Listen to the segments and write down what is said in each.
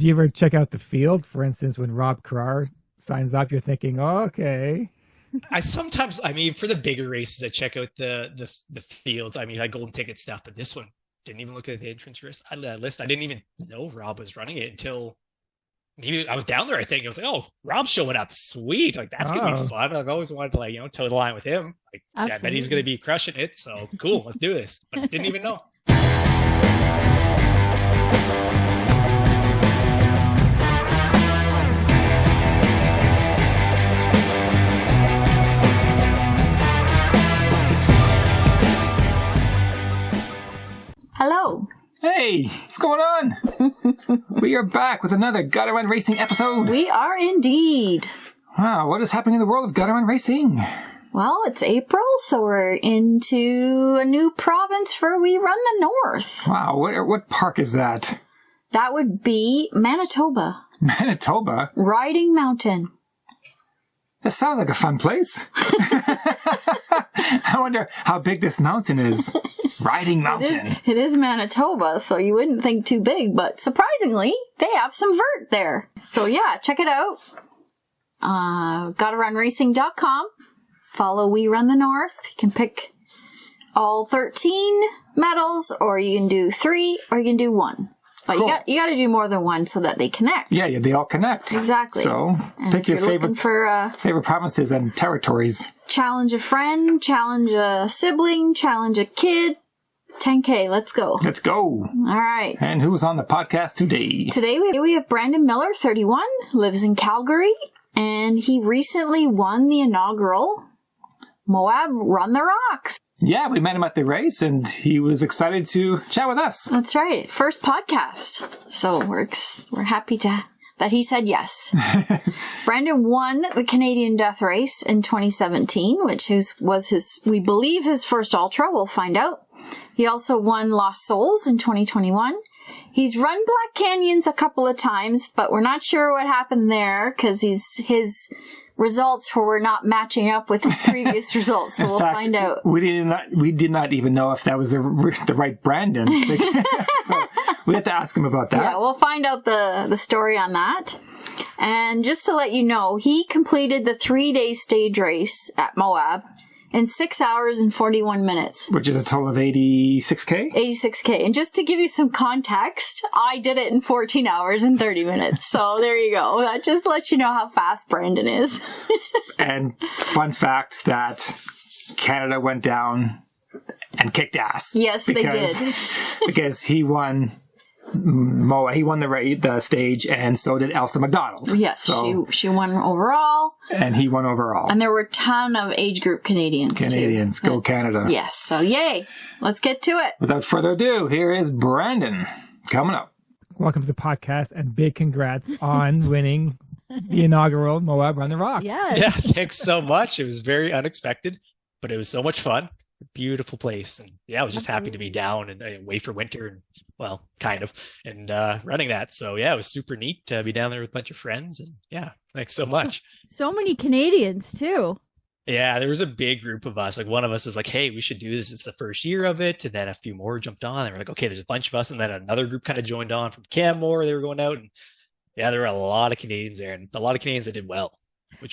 Do you ever check out the field? For instance, when Rob Carrar signs up, you're thinking, oh, okay. I sometimes, for the bigger races, I check out the fields. I golden ticket stuff, but this one didn't even look at the entrance list. I didn't even know Rob was running it until maybe I was down there. I think I was like, oh, Rob's showing up. Sweet. Like, that's going to be fun. I've always wanted to toe the line with him. Like, I bet he's going to be crushing it. So cool. Let's do this. But I didn't even know. Hello. Hey, what's going on? We are back with another Gotta Run Racing episode. We are indeed. Wow, what is happening in the world of Gotta Run Racing? Well, it's April, so we're into a new province for We Run the North. Wow, what park is that? That would be Manitoba. Manitoba? Riding Mountain. That sounds like a fun place. I wonder how big this mountain is. Riding Mountain. It is Manitoba, so you wouldn't think too big, but surprisingly, they have some vert there. So yeah, check it out. gottarunracing.com. Follow We Run the North. You can pick all 13 medals, or you can do 3, or you can do 1. But cool. you got to do more than 1 so that they connect. Yeah, they all connect. Exactly. So and pick your favorite provinces and territories. Challenge a friend, challenge a sibling, challenge a kid. 10K, let's go. Let's go. All right. And who's on the podcast today? Today we have Brandon Miller, 31, lives in Calgary, and he recently won the inaugural Moab Run The Rocks. Yeah, we met him at the race, and he was excited to chat with us. That's right. First podcast. So we're happy that he said yes. Brandon won the Canadian Death Race in 2017, which was we believe his first ultra. We'll find out. He also won Lost Souls in 2021. He's run Black Canyons a couple of times, but we're not sure what happened there because his results were not matching up with previous results. So we'll find out. We did not even know if that was the right Brandon. So we have to ask him about that. Yeah, we'll find out the story on that. And just to let you know, he completed the 3-day stage race at Moab in 6 hours and 41 minutes. Which is a total of 86K? 86K. And just to give you some context, I did it in 14 hours and 30 minutes. So there you go. That just lets you know how fast Brandon is. And fun fact that Canada went down and kicked ass. Yes, they did. Because he won Moab. He won the stage, and so did Elsa McDonald. Yes, so, she won overall. And he won overall. And there were a ton of age group Canadians too. Go Canada. Yes, so yay. Let's get to it. Without further ado, here is Brandon coming up. Welcome to the podcast, and big congrats on winning the inaugural Moab Run The Rocks. Yes. Yeah, thanks so much. It was very unexpected, but it was so much fun. Beautiful place, and yeah, I was just happy to be down and away for winter, and well, kind of, and running that. So yeah, it was super neat to be down there with a bunch of friends, and yeah, thanks so much. So many Canadians too. Yeah, there was a big group of us. Like, one of us is like, "Hey, we should do this. It's the first year of it," and then a few more jumped on. They were like, "Okay, there's a bunch of us," and then another group kind of joined on from Canmore. They were going out, and yeah, there were a lot of Canadians there, and a lot of Canadians that did well.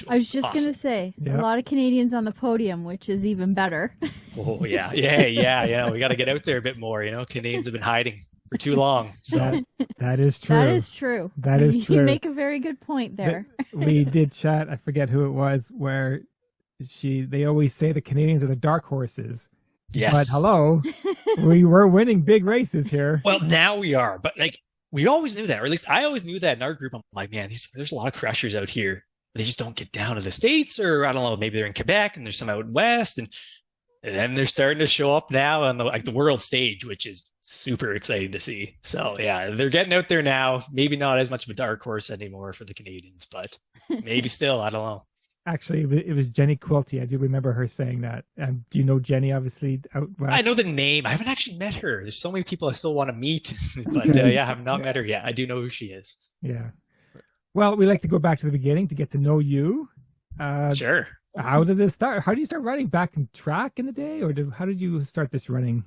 I was just awesome. going to say, a lot of Canadians on the podium, which is even better. Oh, yeah. Yeah. We got to get out there a bit more. Canadians have been hiding for too long. So that is true. That is true. That is true. You make a very good point there. We did chat, I forget who it was, where they always say the Canadians are the dark horses. Yes. But hello, we were winning big races here. Well, now we are. But we always knew that, or at least I always knew that in our group. I'm like, man, there's a lot of crushers out here. They just don't get down to the States, or I don't know, maybe they're in Quebec and there's some out west, and then they're starting to show up now on the world stage, which is super exciting to see. So yeah, they're getting out there now. Maybe not as much of a dark horse anymore for the Canadians, but maybe still, I don't know. Actually, it was Jenny Quilty. I do remember her saying that. Do you know Jenny, obviously, out west? I know the name. I haven't actually met her. There's so many people I still want to meet, but yeah, I have not met her yet. I do know who she is. Yeah. Well, we like to go back to the beginning to get to know you. Sure. How did this start? How did you start running? Back in track in the day? Or how did you start this running?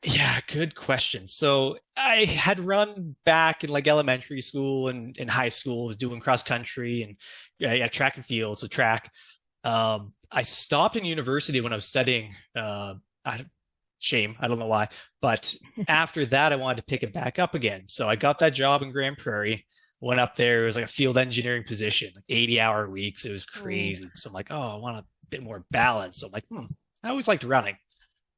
Yeah, good question. So I had run back in like elementary school and in high school, was doing cross country and yeah, track and field, so track. I stopped in university when I was studying. I, shame, I don't know why, but after that, I wanted to pick it back up again. So I got that job in Grand Prairie. Went up there. It was like a field engineering position, like 80-hour weeks. It was crazy. So I'm like, oh, I want a bit more balance. So I'm like, I always liked running.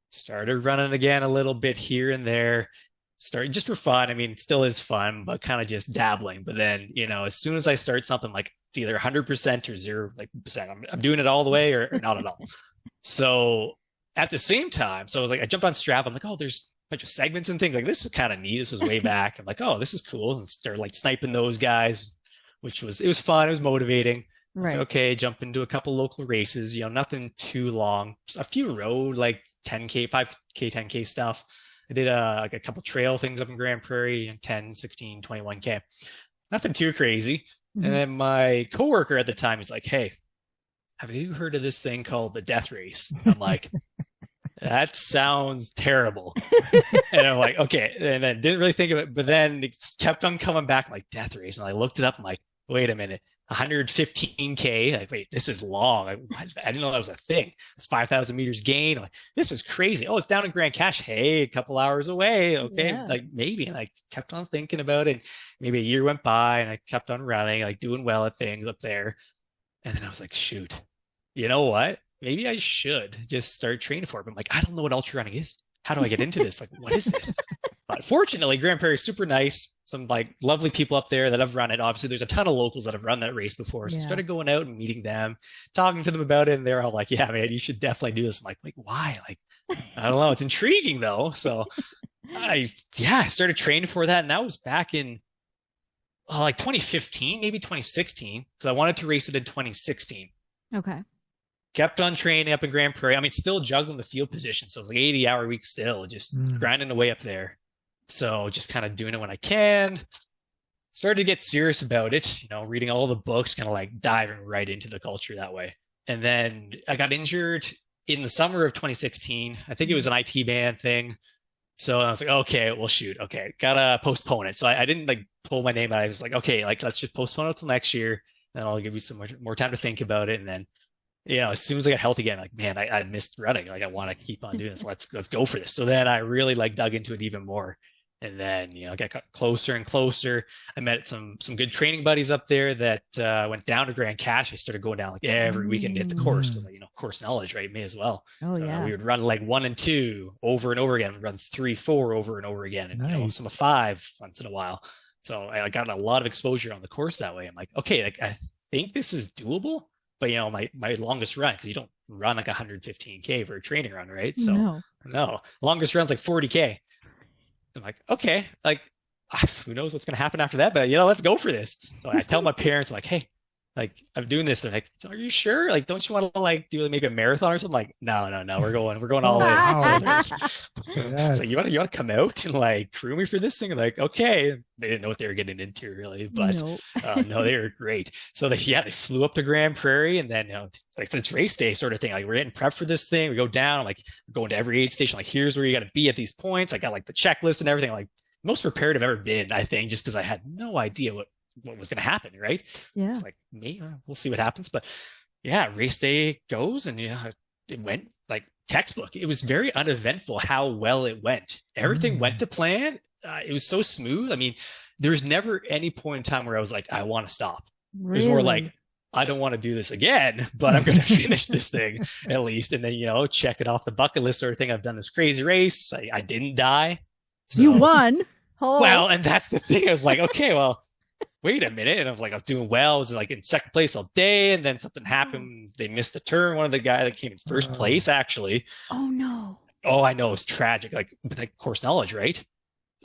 Started running again a little bit here and there. Started just for fun. I mean, it still is fun, but kind of just dabbling. But then, as soon as I start something, like it's either 100% or 0 like percent, I'm doing it all the way or not at all. So at the same time, so I was like, I jumped on Strava. I'm like, oh, there's a bunch of segments and things. Like, this is kind of neat. This was way back. I'm like, oh, this is cool. And started like sniping those guys, it was fun. It was motivating. Right. So, okay, jump into a couple local races, nothing too long. Just a few road, like 10K, 5K, 10K stuff. I did like a couple trail things up in Grand Prairie, 10, 16, 21K. Nothing too crazy. Mm-hmm. And then my coworker at the time is like, hey, have you heard of this thing called the death race? I'm like, that sounds terrible. And I'm like, okay. And then didn't really think of it, but then it kept on coming back. I'm like, death race. And I looked it up. I'm like, wait a minute. 115K. Like, wait, this is long. I didn't know that was a thing. 5,000 meters gain. Like, this is crazy. Oh, it's down in Grand Cache. Hey, a couple hours away. Okay. Yeah. Like maybe. And I kept on thinking about it. Maybe a year went by and I kept on running, like doing well at things up there. And then I was like, shoot, you know what? Maybe I should just start training for it. But I'm like, I don't know what ultra running is. How do I get into this? Like, what is this? But fortunately, Grand Prairie is super nice. Some like lovely people up there that have run it. Obviously, there's a ton of locals that have run that race before. So I started going out and meeting them, talking to them about it. And they're all like, yeah, man, you should definitely do this. I'm like, why? Like, I don't know. It's intriguing though. So I started training for that. And that was back in like 2015, maybe 2016, because I wanted to race it in 2016. Okay. Kept on training up in Grand Prairie. I mean, still juggling the field position. So it was like 80-hour weeks still, just grinding away up there. So just kind of doing it when I can. Started to get serious about it, reading all the books, kind of like diving right into the culture that way. And then I got injured in the summer of 2016. I think it was an IT band thing. So I was like, okay, well, shoot. Okay, gotta postpone it. So I didn't like pull my name out. I was like, okay, like let's just postpone it till next year. And I'll give you some more time to think about it. And then as soon as I got healthy again, like, man, I missed running. Like, I want to keep on doing this. Let's go for this. So then I really like dug into it even more. And then, I got closer and closer. I met some good training buddies up there that went down to Grand Cache. I started going down like every weekend to hit the course because, course knowledge, right? Me as well. Oh, so yeah. we would run like 1 and 2 over and over again. We'd run 3, 4 over and over again. And, Nice. some of 5 once in a while. So I got a lot of exposure on the course that way. I'm like, okay, like I think this is doable. But my longest run, because you don't run like 115K for a training run, right? So no, longest run's like 40K. I'm like, okay, like who knows what's gonna happen after that? But let's go for this. So I tell my parents, like, hey, like I'm doing this. They're like, so are you sure? Like, don't you want to like do maybe a marathon or something? Like, no, we're going all in. Wow. So you want to come out and like crew me for this thing? I'm like, okay. They didn't know what they were getting into really, but no, they were great. So they flew up to Grand Prairie, and then like it's race day sort of thing. Like we're getting prepped for this thing. We go down, like we're going to every aid station. Like here's where you got to be at these points. I got like the checklist and everything. Like most prepared I've ever been, I think, just because I had no idea what was going to happen. Right? Yeah. It's like me. We'll see what happens. But yeah, race day goes, and it went like textbook. It was very uneventful how well it went. Everything went to plan. It was so smooth. I mean, there was never any point in time where I was like, I want to stop. Really? It was more like, I don't want to do this again, but I'm going to finish this thing at least. And then, check it off the bucket list sort of thing. I've done this crazy race. I didn't die. So, you won. Oh. Well, and that's the thing. I was like, okay, well, wait a minute. And I was like, I'm doing well. I was like in second place all day. And then something happened. They missed a turn. One of the guys that came in first place, actually. Oh, no. Oh, I know. It's tragic. Like, with like course knowledge, right?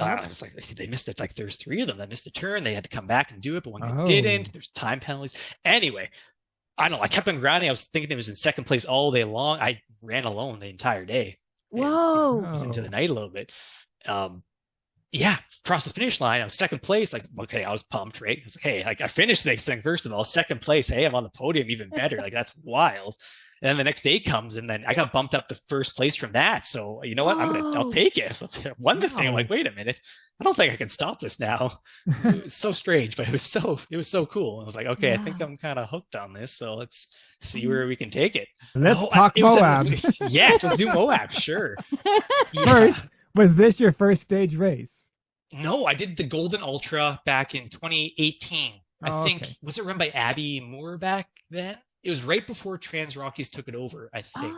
I was like, they missed it. Like, there's 3 of them that missed a turn. They had to come back and do it, but when they didn't, there's time penalties. Anyway, I don't know. I kept on grinding. I was thinking it was in second place all day long. I ran alone the entire day. Whoa. I was into the night a little bit. Across the finish line, I was second place. Like, okay, I was pumped, right? I was like, hey, like I finished this thing first of all. Second place, hey, I'm on the podium, even better. Like that's wild. And then the next day comes, and then I got bumped up to first place from that. So you know what? I'll take it. So I won the thing. I'm like, wait a minute. I don't think I can stop this now. It was so strange, but it was so cool. I was like, okay, I think I'm kind of hooked on this. So let's see where we can take it. Let's talk Moab. Yes, let's do Moab. Sure. Yeah. First, was this your first stage race? No, I did the Golden Ultra back in 2018. I think, okay. was it run by Abby Moore back then? It was right before Trans Rockies took it over, I think.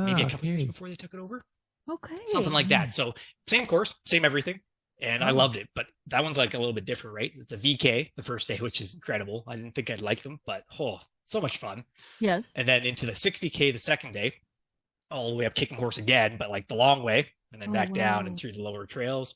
Maybe a couple years before they took it over. Okay. Something like that. So same course, same everything. And I loved it. But that one's like a little bit different, right? It's a VK the first day, which is incredible. I didn't think I'd like them, but so much fun. Yes. And then into the 60K the second day, all the way up Kicking Horse again, but like the long way, and then back down and through the lower trails.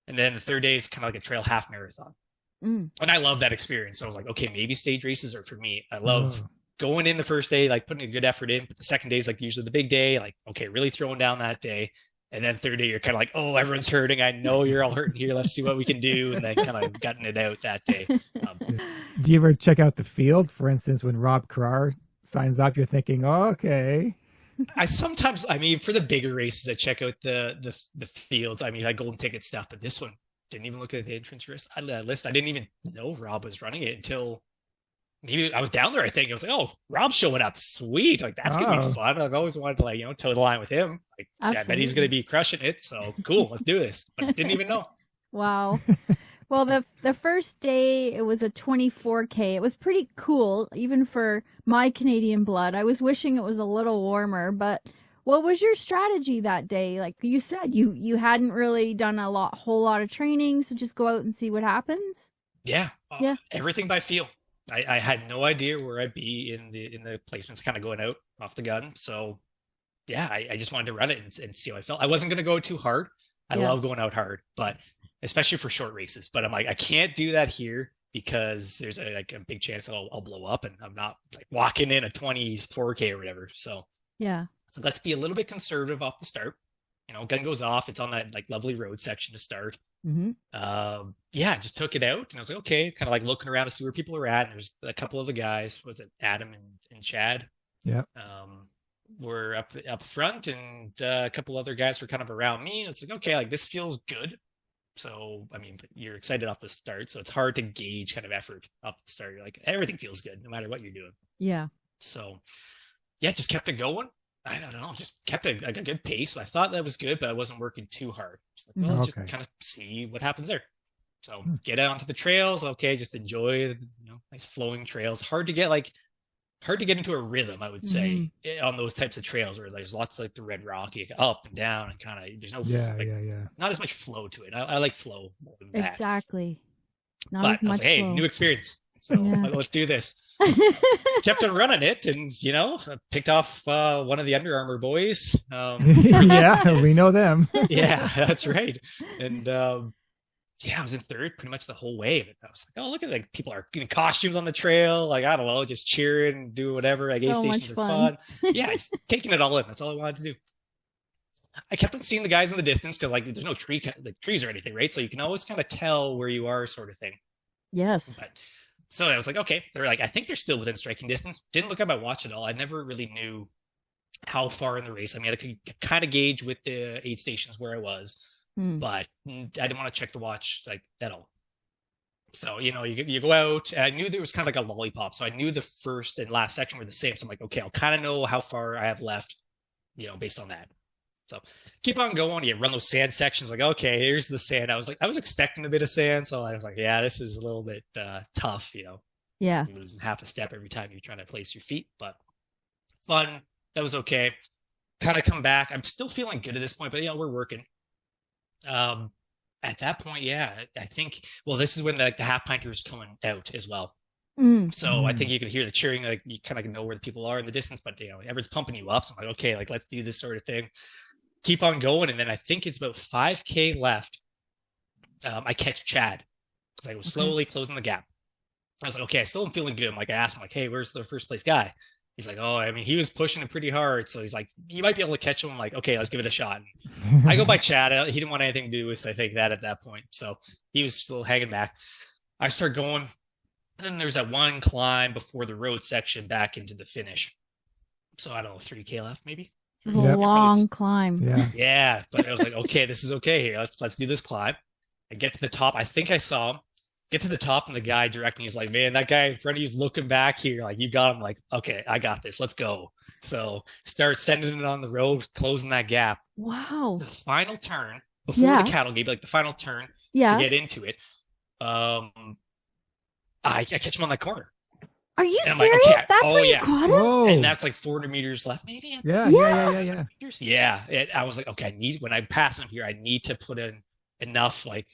And then the third day is kind of like a trail half marathon. And I love that experience. So I was like, okay, maybe stage races are for me. I love going in the first day, like putting a good effort in, but the second day is like usually the big day, like, okay, really throwing down that day. And then third day, you're kind of like, oh, everyone's hurting. I know you're all hurting here. Let's see what we can do. And then kind of gutting it out that day. Do you ever check out the field? For instance, when Rob Carrar signs up, you're thinking, oh, okay. I mean, for the bigger races, I check out the fields. I mean, I golden ticket stuff, but this one didn't even look at the entrance list. I didn't even know Rob was running it until maybe I was down there. I think I was like, oh, Rob's showing up. Sweet. Like, that's going to be fun. I've always wanted to, toe the line with him. Like, yeah, I bet he's going to be crushing it. So cool. Let's do this. But I didn't even know. Wow. Well, the first day, it was a 24K. It was pretty cool, even for my Canadian blood. I was wishing it was a little warmer, but what was your strategy that day? Like you said, you hadn't really done whole lot of training, so just go out and see what happens? Yeah. Everything by feel. I had no idea where I'd be in the placements kind of going out off the gun. So yeah, I just wanted to run it and see how I felt. I wasn't going to go too hard. I love going out hard, but especially for short races. But I'm like, I can't do that here because there's a big chance that I'll blow up, and I'm not like walking in a 24K or whatever. So let's be a little bit conservative off the start. Gun goes off. It's on that like lovely road section to start. Just took it out, and I was like, okay, kind of like looking around to see where people are at. And there's a couple of the guys, was it Adam and Chad? Yeah. Were up front, and a couple other guys were kind of around me. And it's like, okay, like this feels good. So, I mean, you're excited off the start, so it's hard to gauge kind of effort off the start. You're like, everything feels good no matter what you're doing. Yeah. So, just kept it going. I don't know, just kept a good pace. I thought that was good, but I wasn't working too hard. Like, well, let's just kind of see what happens there. So get out onto the trails. Okay, just enjoy the nice flowing trails. Hard to get into a rhythm, I would say, on those types of trails where there's lots of like the Red Rock, you go up and down, and kind of there's no not as much flow to it. I like flow more than that. Exactly. Not but as much. I was like, hey, flow. New experience. So let's do this. Kept on running it, and I picked off one of the Under Armour boys. Yeah, we know them. Yeah, that's right. And I was in third pretty much the whole way. But I was like, oh, look at like people are getting costumes on the trail. Like, I don't know, just cheering and do whatever. Like, aid stations are fun. Yeah, just taking it all in. That's all I wanted to do. I kept on seeing the guys in the distance because like there's no trees or anything, right? So you can always kind of tell where you are, sort of thing. Yes. So I was like, okay, they're like, I think they're still within striking distance. Didn't look at my watch at all. I never really knew how far in the race. I mean, I could kind of gauge with the aid stations where I was, but I didn't want to check the watch like at all. So, you go out, and I knew there was kind of like a lollipop. So I knew the first and last section were the same. So I'm like, okay, I'll kind of know how far I have left, based on that. So keep on going. You run those sand sections. Like, okay, here's the sand. I was expecting a bit of sand. So I was like, yeah, this is a little bit tough, Yeah. You're losing half a step every time you're trying to place your feet, but fun. That was okay. Kind of come back. I'm still feeling good at this point, but we're working. At that point, I think, well, this is when the half pinters is coming out as well. So I think you could hear the cheering, like you kind of know where the people are in the distance, but everyone's pumping you up. So I'm like, okay, like let's do this sort of thing. Keep on going, and then I think it's about 5K left. I catch Chad because I was slowly closing the gap. I was like, okay, I still am feeling good. I'm like, I asked him, like, hey, where's the first place guy? He's like, oh, I mean, he was pushing it pretty hard. So he's like, you might be able to catch him. I'm like, okay, let's give it a shot. And I go by Chad. He didn't want anything to do with, I think, that at that point. So he was still hanging back. I start going. And then there's that one climb before the road section back into the finish. So I don't know, 3K left maybe. It was a Yep. long climb. Yeah. Yeah, but I was like, okay, this is okay here. Let's do this climb. I get to the top. I think I saw him. Get to the top, and the guy directing is like, man, that guy in front of you is looking back here. Like, you got him. Like, okay, I got this. Let's go. So start sending it on the road, closing that gap. Wow. The final turn before Yeah. the cattle gate, like the final turn Yeah. to get into it. I catch him on that corner, Are you And I'm like, serious? okay, That's oh, where you yeah. caught him? Whoa. and that's like 400 meters left, maybe. Yeah. Meters. Yeah. I was like, okay, when I pass him here, I need to put in enough like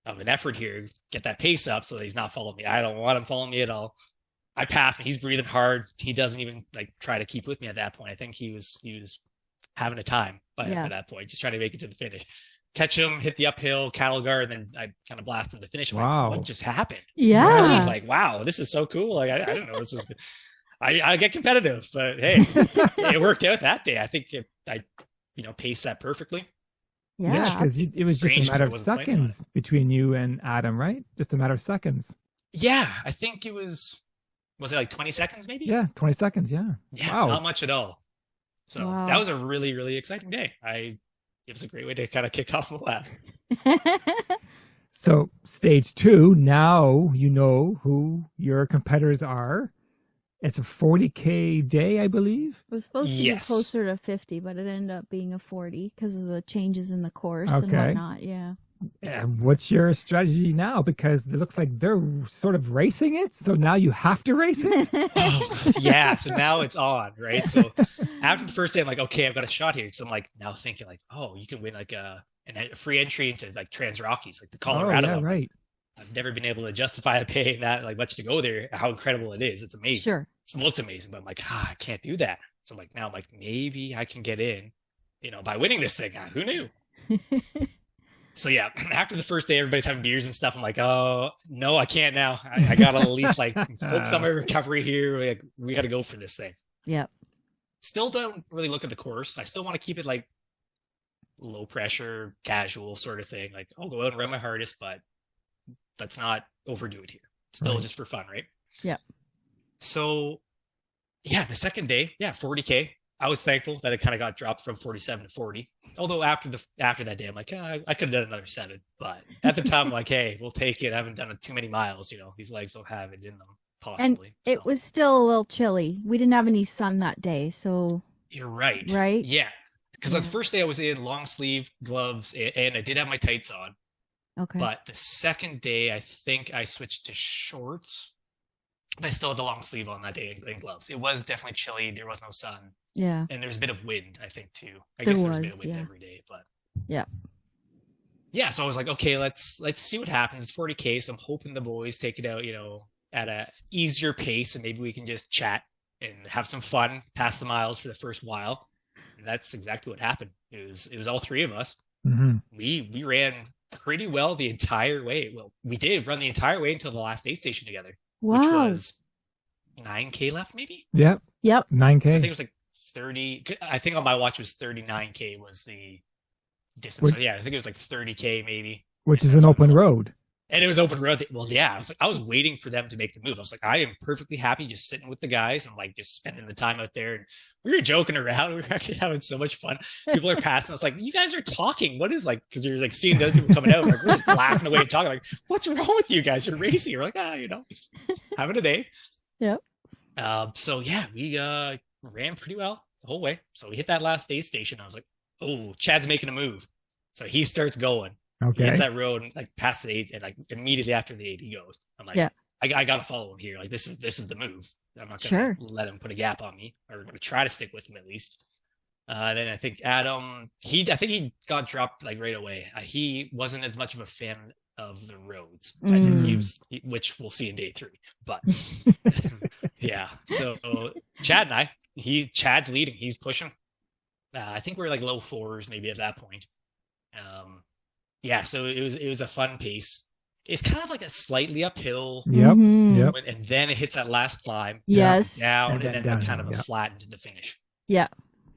of an effort here, get that pace up so that he's not following me. I don't want him following me at all. I pass him. He's breathing hard. He doesn't even like try to keep with me at that point. I think he was having a time by that point, just trying to make it to the finish. Catch him, hit the uphill, cattle guard, and then I kind of blasted the finish. I'm Wow. like, what just happened? Yeah. Like, wow, this is so cool. Like, I didn't know this was good. I get competitive, but hey, it worked out that day. I think I paced that perfectly. Yeah. because it was just Strange a matter of 'cause I wasn't planning on seconds between you and Adam, right? Just a matter of seconds. Yeah, I think it was it like 20 seconds maybe? Yeah, 20 seconds. Yeah. Yeah, Wow. not much at all. So Wow. that was a really, really exciting day. It was a great way to kind of kick off Moab. So stage 2, now you know who your competitors are. It's a 40K day, I believe. It was supposed to be Yes. closer to 50, but it ended up being a 40 because of the changes in the course and Okay. whatnot. Yeah. And what's your strategy now? Because it looks like they're sort of racing it. So now you have to race it. Oh, yeah, so now it's on, right? So after the first day, I'm like, okay, I've got a shot here. So I'm like now thinking like, oh, you can win like a free entry into like Trans Rockies, like the Colorado. Oh, yeah, one. right. I've never been able to justify paying that like much to go there. How incredible it is! It's amazing. Sure. It looks amazing, but I'm like, I can't do that. So I'm like, now I'm like, maybe I can get in, by winning this thing. Who knew? So yeah, after the first day, everybody's having beers and stuff. I'm like, oh no, I can't now. I gotta at least like focus on my recovery here. We gotta go for this thing. Yep. Still don't really look at the course. I still want to keep it like low pressure, casual sort of thing. Like I'll go out and run my hardest, but let's not overdo it here. Still Right. just for fun, right? Yep. So yeah, the second day, 40K. I was thankful that it kind of got dropped from 47 to 40. Although after that day, I'm like, I could have done another 7. But at the time, I'm like, hey, we'll take it. I haven't done too many miles. These legs don't have it in them, possibly. And it was still a little chilly. We didn't have any sun that day, so You're right. Right? Yeah. Because Yeah. the first day I was in long sleeve gloves and I did have my tights on. okay. But the second day, I think I switched to shorts. But I still had the long sleeve on that day and gloves. It was definitely chilly. There was no sun. Yeah. And there's a bit of wind, I think, too. I There guess there's a bit was, of wind yeah. every day. But Yeah. yeah, so I was like, okay, let's see what happens. It's 40K, so I'm hoping the boys take it out, at a easier pace, and maybe we can just chat and have some fun, pass the miles for the first while. And that's exactly what happened. It was all three of us. Mm-hmm. We ran pretty well the entire way. Well, we did run the entire way until the last aid station together, which Wow. was 9K left, maybe. Yep. Yep. I think 9K. it was like 30. I think on my watch was 39K was the distance. Which- So yeah, I think it was like 30K maybe. Which And is that's an what open we- road. And it was open road. Well, yeah, I was waiting for them to make the move. I was like, I am perfectly happy just sitting with the guys and like just spending the time out there. And we were joking around. We were actually having so much fun. People are passing us like, you guys are talking. What is like? Because you're like seeing the other people coming out. Like we're just laughing away and talking. Like, what's wrong with you guys? You're racing. We're like, having a day. Yep. So yeah, we ran pretty well the whole way. So we hit that last aid station. I was like, oh, Chad's making a move. So he starts going. He hits Okay. that road and like past the 8 and like immediately after the 8 he goes. I'm like, Yeah. I gotta follow him here. Like this is the move. I'm not gonna Sure. let him put a gap on me, or I'm gonna try to stick with him at least. Then I think Adam, I think he got dropped like right away. He wasn't as much of a fan of the roads. I think he Mm. was, which we'll see in day 3. But yeah, so Chad and Chad's leading. He's pushing. I think we're like low 4s maybe at that point. Yeah, so it was a fun pace. It's kind of like a slightly uphill, Yep. Mhm. Yep. and then it hits that last climb Yes. down, And and then then down, kind of a yeah. flat into the finish. Yeah.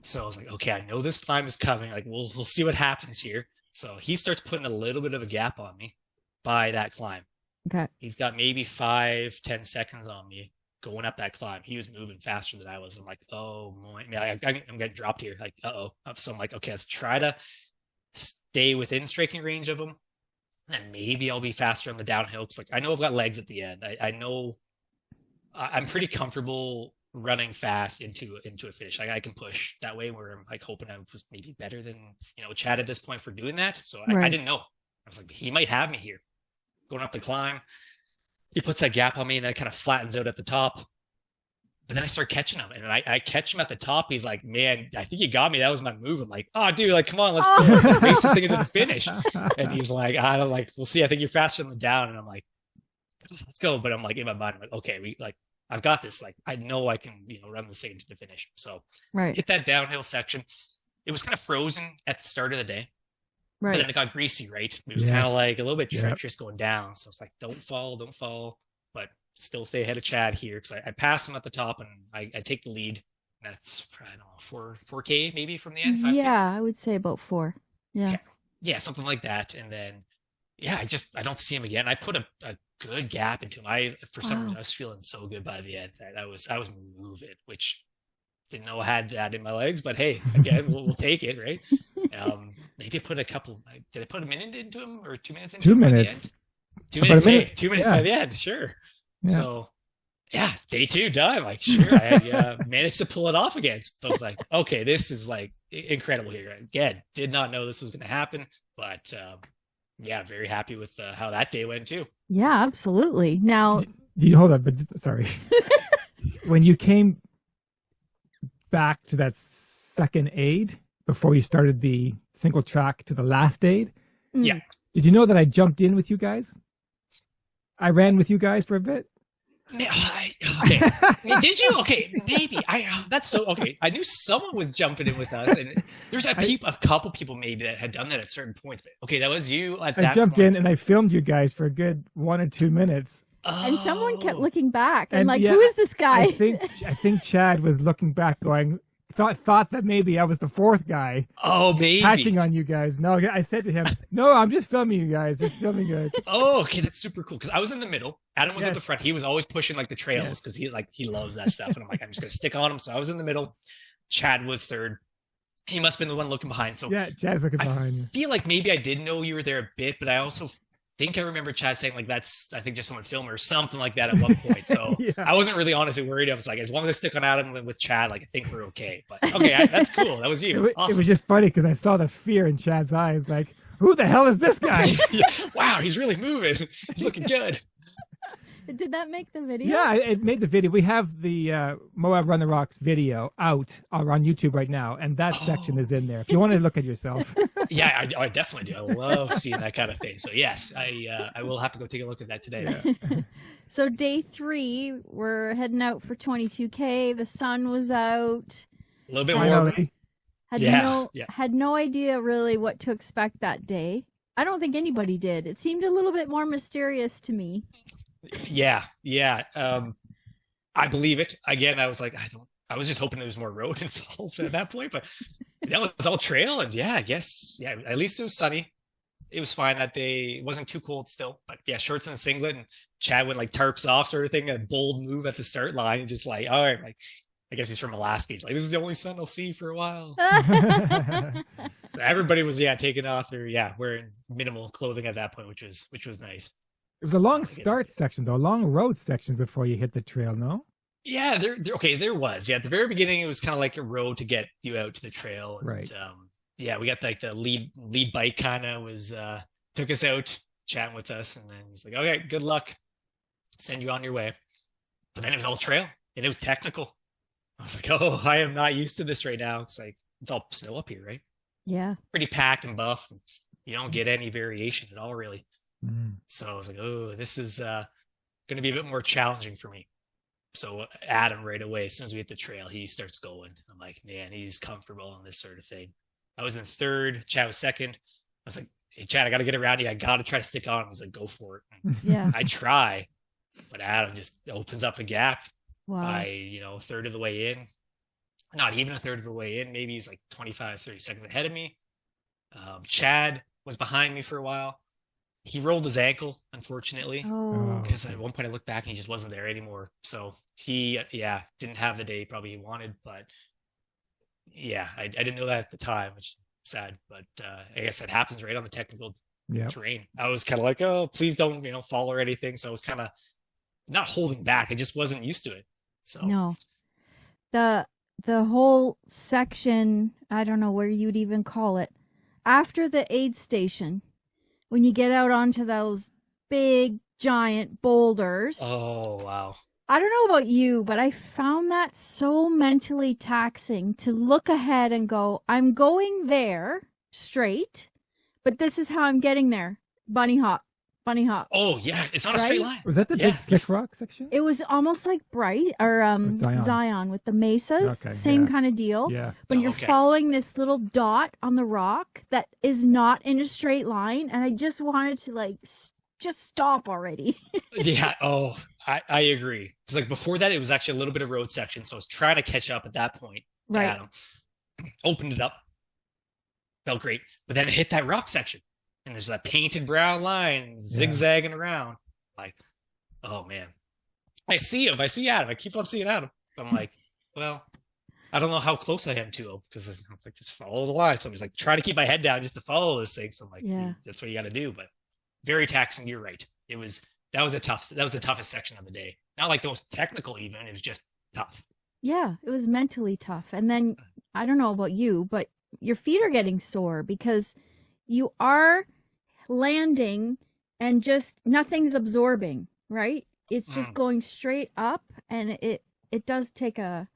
So I was like, okay, I know this climb is coming. Like we'll see what happens here. So he starts putting a little bit of a gap on me by that climb. Okay. He's got maybe 5-10 seconds on me. going up that climb, he was moving faster than I was. I'm like, oh my, I'm getting dropped here. Like, so I'm like, okay, let's try to stay within striking range of him. And then maybe I'll be faster on the downhill. Cause like, I know I've got legs at the end. I know I'm pretty comfortable running fast into a finish. Like I can push that way where I'm like hoping I was maybe better than, Chad at this point for doing that. So I didn't know. I was like, he might have me here going up the climb. He puts that gap on me and then it kind of flattens out at the top. But then I start catching him and I catch him at the top. He's like, man, I think you got me. That was my move. I'm like, oh, dude, like, come on, let's go. Let's race this thing into the finish. And he's like, I don't like, we'll see. I think you're faster than the down. And I'm like, let's go. But I'm like, in my mind, I'm like, okay, I've got this. Like, I know I can, run this thing into the finish. So hit that downhill section. It was kind of frozen at the start of the day. Right. But then it got greasy, right? It was kind of like a little bit treacherous going down. So it's like, don't fall. But still stay ahead of Chad here because I pass him at the top and I take the lead. That's, I don't know, 4K maybe from the end? 5K? Yeah, I would say about 4. Yeah. Okay. Yeah, something like that. And then, I don't see him again. I put a good gap into him. For some reason, I was feeling so good by the end that I was moving, which didn't know I had that in my legs. But hey, again, we'll take it, right? Maybe I put did I put a minute into him or 2 minutes into 2 him minutes? 2 minutes, hey, 2 minutes by the end, sure. Yeah. So, day 2 done. Like, sure, I managed to pull it off again. So I was like, okay, this is like incredible here. Again, did not know this was going to happen, but very happy with how that day went too. Yeah, absolutely. Now, hold on, but sorry. When you came back to that second aid before you started the single track to the last aid, did you know that I jumped in with you guys? I ran with you guys for a bit. Okay. Did you? Okay, maybe. That's so okay. I knew someone was jumping in with us, and there's a couple people maybe that had done that at certain points. But okay, that was you at that I jumped point. in and I filmed you guys for a good 1 or 2 minutes. And someone kept looking back and like, yeah, who is this guy? I think Chad was looking back, going, thought that maybe I was the fourth guy. Oh, maybe catching on you guys. No, I said to him, "No, I'm just filming you guys. Just filming you guys." Oh, okay, that's super cool. Because I was in the middle. Adam was at the front. He was always pushing like the trails because he loves that stuff. And I'm like, I'm just gonna stick on him. So I was in the middle. Chad was third. He must have been the one looking behind. So yeah, Chad's looking behind you. I feel like maybe I did know you were there a bit, but I also think I remember Chad saying like that's I think just someone filming or something like that at one point. So I wasn't really honestly worried. I was like, as long as I stick on Adam with Chad, like I think we're okay. But okay, that's cool. That was you. Awesome. It was just funny because I saw the fear in Chad's eyes. Like, who the hell is this guy? Wow, he's really moving. He's looking good. Did that make the video? Yeah, it made the video. We have the Moab Run The Rocks video out on YouTube right now, and that section is in there. If you want to look at yourself. Yeah, I definitely do. I love seeing that kind of thing. So yes, I will have to go take a look at that today. Yeah. So day 3, we're heading out for 22K. The sun was out. A little bit warmer. Had no idea really what to expect that day. I don't think anybody did. It seemed a little bit more mysterious to me. Yeah. I believe it. Again, I was like, I was just hoping there was more road involved at that point, but it was all trail. And I guess, at least it was sunny. It was fine that day. It wasn't too cold still, but shorts and a singlet, and Chad went like tarps off sort of thing, a bold move at the start line, and just like, all right, like, I guess he's from Alaska. He's like, this is the only sun I'll see for a while. So everybody was, taking off their, wearing minimal clothing at that point, which was nice. It was a long start section, though, a long road section before you hit the trail, no? Yeah, there was. At the very beginning, it was kind of like a road to get you out to the trail. And, right. We got like the lead bike kind of was, took us out, chatting with us. And then he's like, okay, good luck. Send you on your way. But then it was all trail and it was technical. I was like, oh, I am not used to this right now. It's like, it's all snow up here, right? Yeah. Pretty packed and buff. And you don't get any variation at all, really. Mm. So I was like, oh, this is going to be a bit more challenging for me. So Adam right away, as soon as we hit the trail, he starts going. I'm like, man, he's comfortable on this sort of thing. I was in third. Chad was second. I was like, hey, Chad, I got to get around you. I got to try to stick on. He's like, go for it. Yeah. I try, but Adam just opens up a gap. Wow. By, a third of the way in. Not even a third of the way in. Maybe he's like 25, 30 seconds ahead of me. Chad was behind me for a while. he rolled his ankle, unfortunately, Oh, because at one point I looked back and he just wasn't there anymore. So he, didn't have the day probably he wanted, but yeah, I didn't know that at the time, which is sad, but I guess that happens right on the technical terrain. I was kind of like, oh, please don't, fall or anything. So I was kind of not holding back. I just wasn't used to it. So no. The whole section, I don't know where you'd even call it, after the aid station, when you get out onto those big giant boulders. Oh, wow. I don't know about you, but I found that so mentally taxing to look ahead and go, I'm going there straight, but this is how I'm getting there. Bunny hop. Oh, yeah. It's not a straight line. Was that the big slick rock section? It was almost like Bright or Zion with the mesas. Okay, same kind of deal. Yeah. But you're following this little dot on the rock that is not in a straight line. And I just wanted to just stop already. Yeah. Oh, I agree. Because before that, it was actually a little bit of road section. So I was trying to catch up at that point to Adam. Opened it up. Felt great. But then it hit that rock section. And there's that painted brown line zigzagging around. Like, oh man. I see him. I see Adam. I keep on seeing Adam. I'm like, well, I don't know how close I am to him because I'm like, just follow the line. So I'm just like trying to keep my head down just to follow this thing. So I'm like, that's what you got to do. But very taxing. You're right. That was the toughest section of the day. Not like the most technical even. It was just tough. Yeah, it was mentally tough. And then I don't know about you, but your feet are getting sore because you are landing and just nothing's absorbing, right? It's just going straight up, and it does take a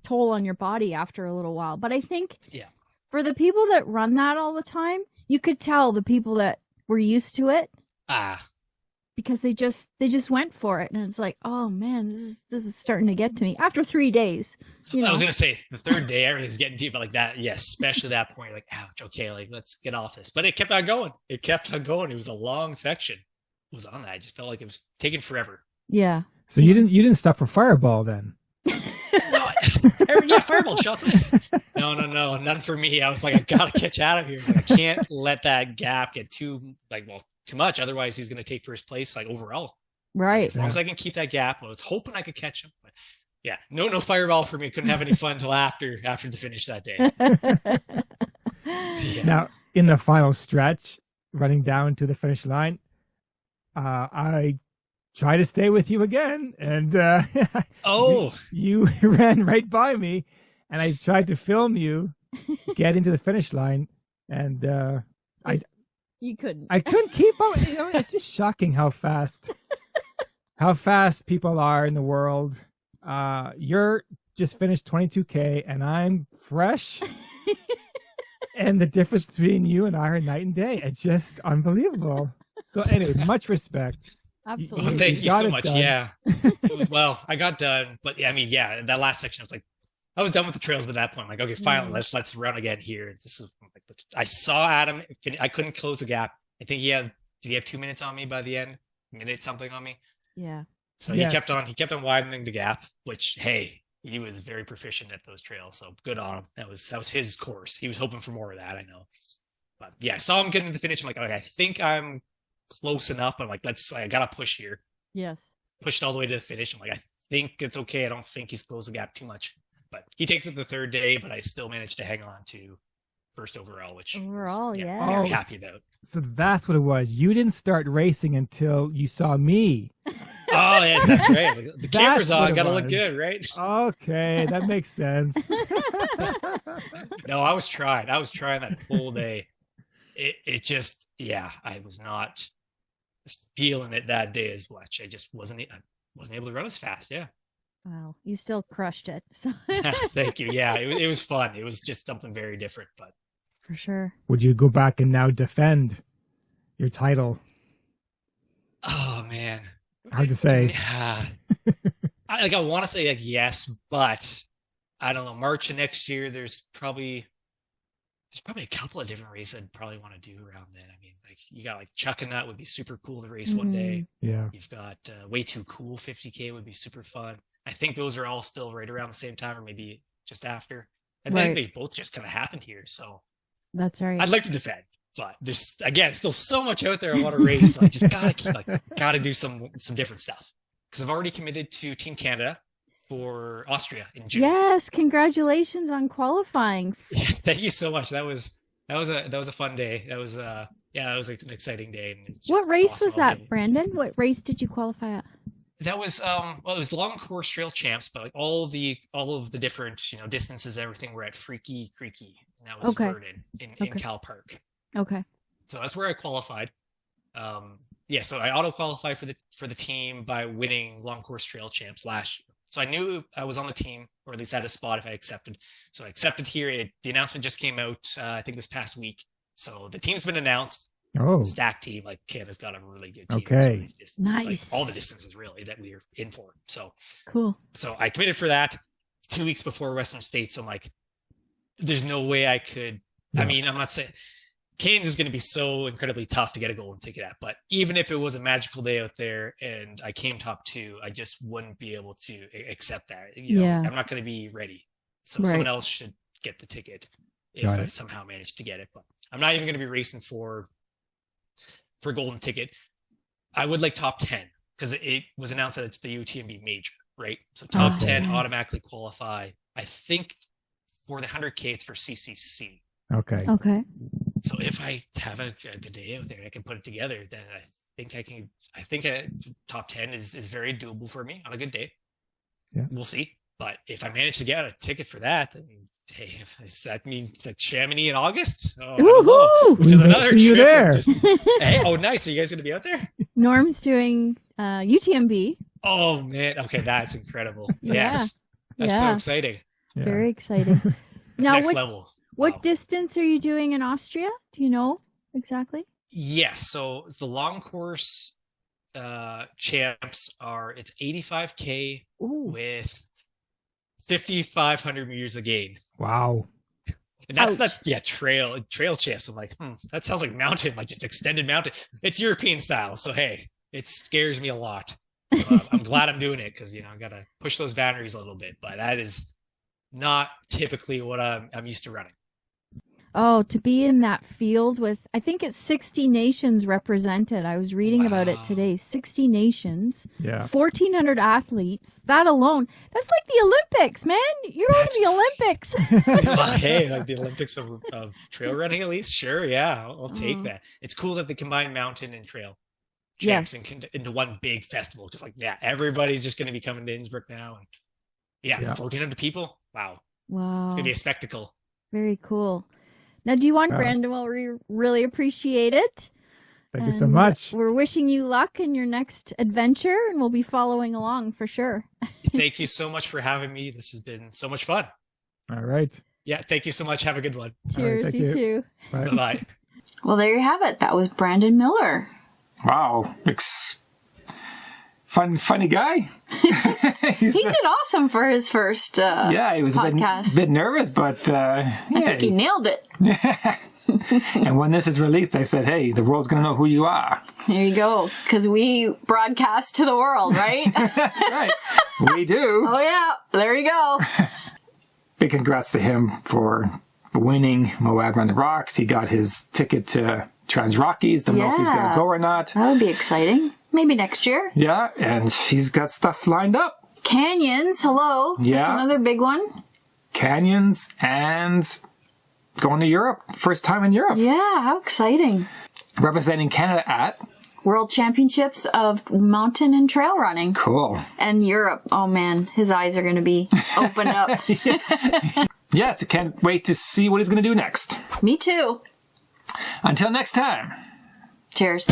toll on your body after a little while. But I think for the people that run that all the time, you could tell the people that were used to it. Because they just went for it, and it's like, oh man, this is starting to get to me after 3 days. I was gonna say the third day everything's getting deep, but like that, yes, especially that point, like, ouch, okay, like let's get off this. But it kept on going. It was a long section. It was on that. I just felt like it was taking forever. Yeah. So you didn't stop for Fireball then? Fireball shots. No, none for me. I was like, I gotta catch out of here. I can't let that gap get too much. Otherwise, he's gonna take first place overall. Right. As long as I can keep that gap, I was hoping I could catch him. But yeah, no Fireball for me. Couldn't have any fun until after the finish that day. Now, in the final stretch, running down to the finish line, I tried to stay with you again, and you ran right by me, and I tried to film you get into the finish line, and you couldn't. I couldn't keep up. It's just shocking how fast people are in the world. You're just finished 22K, and I'm fresh. And the difference between you and I are night and day. It's just unbelievable. So anyway, much respect. Absolutely. Thank you so much. Done. Yeah. Well, I got done, but that last section, I was done with the trails by that point. I'm like, okay, finally, let's run again here. I saw Adam. I couldn't close the gap. I think did he have 2 minutes on me by the end? Minute something on me. Yeah. So he kept on widening the gap, which, hey, he was very proficient at those trails. So good on him. That was his course. He was hoping for more of that, I know. But yeah, I saw him getting to the finish. I'm like, okay, I think I'm close enough. I'm like, I gotta push here. Yes. Pushed all the way to the finish. I'm like, I think it's okay. I don't think he's closed the gap too much. But he takes it the third day, but I still managed to hang on to first overall, which very happy about. So that's what it was. You didn't start racing until you saw me. Oh yeah, that's right. The camera's on, gotta look good, right? Okay, that makes sense. No, I was trying that whole day. It just, I was not feeling it that day as much. I just wasn't able to run as fast. Yeah. Wow, you still crushed it. So. Thank you. Yeah, it was fun. It was just something very different, but for sure. Would you go back and now defend your title? Oh man, hard to say. Yeah. I want to say yes, but I don't know. March of next year, there's probably a couple of different races I'd probably want to do around then. I mean, you got Chuck and Nut would be super cool to race one day. Yeah. You've got Way Too Cool 50K would be super fun. I think those are all still right around the same time, or maybe just after. I think they both just kind of happened here. So that's right. I'd like to defend. But there's, again, still so much out there I want to race. So I just gotta do some different stuff, because I've already committed to Team Canada for Austria in June. Yes, congratulations on qualifying. Thank you so much. That was a fun day. That was an exciting day. And it's just What race awesome was that, getting- Brandon? What race did you qualify at? That was it was long course trail champs, but like all of the different distances, everything were at Freaky Creeky, and that was Okay. Vernon in Cal Park. Okay. So that's where I qualified. So I auto qualified for the team by winning long course trail champs last year. So I knew I was on the team, or at least had a spot if I accepted. So I accepted here. The announcement just came out, I think this past week. So the team's been announced. Oh, Stack team, like Canada's got a really good team. Okay. So these distances, like, Nice. all the distances really that we're in for. So Cool. I committed for that 2 weeks before Western States. So I'm like, there's no way I could. Yeah. I mean, I'm not saying Cairns is going to be so incredibly tough to get a golden ticket at, but even if it was a magical day out there and I came top 2, I just wouldn't be able to accept that. Yeah. I'm not going to be ready. So Right. someone else should get the ticket if Got I it. somehow manage to get it. But I'm not even going to be racing for golden ticket. I would like top 10, because it was announced that it's the UTMB major, right? So top Okay. 10 Nice. automatically qualify. I think for the 100K, it's for CCC. okay. Okay. So if I have a good day out there and I can put it together, then I think I can. I think a top 10 is very doable for me on a good day. Yeah. We'll see. But if I manage to get a ticket for that, then hey, does that mean it's at Chamonix in August? Oh, I don't know. Woohoo! Which is We may another see you trip. there. Hey, oh, nice. Are you guys going to be out there? Norm's doing UTMB. Oh man. Okay, that's incredible. Yeah. Yes, that's so Yeah. exciting. Yeah. Very exciting. It's Now, next what level. what Wow. distance are you doing in Austria? Do you know exactly? Yes, so it's the long course champs it's 85K Ooh. with 5,500 meters a gain. Wow. And that's trail champs. I'm like, that sounds like mountain, like just extended mountain. It's European style, so hey, it scares me a lot. So I'm glad I'm doing it, because I gotta push those boundaries a little bit. But that is not typically what I'm used to running. Oh, to be in that field with, I think it's 60 nations represented. I was reading about it Wow. today. 60 nations, Yeah. 1,400 athletes. That alone, that's like the Olympics, man. You're going to the Olympics. Well, hey, like the Olympics of trail running, at least, sure, yeah, I'll take Uh-huh. that. It's cool that they combine mountain and trail Yes. champs into one big festival, because everybody's just going to be coming to Innsbruck now, and Yeah. 1,400 people. Wow, it's Wow. gonna be a spectacle. Very cool. Now, do you want, Wow. Brandon? Well, we really appreciate it. Thank you so And much. We're wishing you luck in your next adventure, and we'll be following along for sure. Thank you so much for having me. This has been so much fun. All right. Yeah, thank you so much. Have a good one. All right, Cheers, thank you you. too. Bye. Bye bye. Well, there you have it. That was Brandon Miller. Wow. Funny guy. He did awesome for his first Yeah, he was a podcast. bit nervous, but I think he hey. nailed it. And when this is released, I said, hey, the world's going to know who you are. There you go. Because we broadcast to the world, right? That's right. We do. Oh, yeah. There you go. Big congrats to him for winning Moab Run The Rocks. He got his ticket to Trans Rockies. Don't know if he's going Yeah. to go or not. That would be exciting. Maybe next year. Yeah, and he's got stuff lined up. Canyons, hello. Yeah. That's another big one. Canyons and going to Europe. First time in Europe. Yeah, how exciting. Representing Canada at. World Championships of Mountain and Trail Running. Cool. And Europe. Oh, man. His eyes are going to be opened up. Yes, I can't wait to see what he's going to do next. Me too. Until next time. Cheers.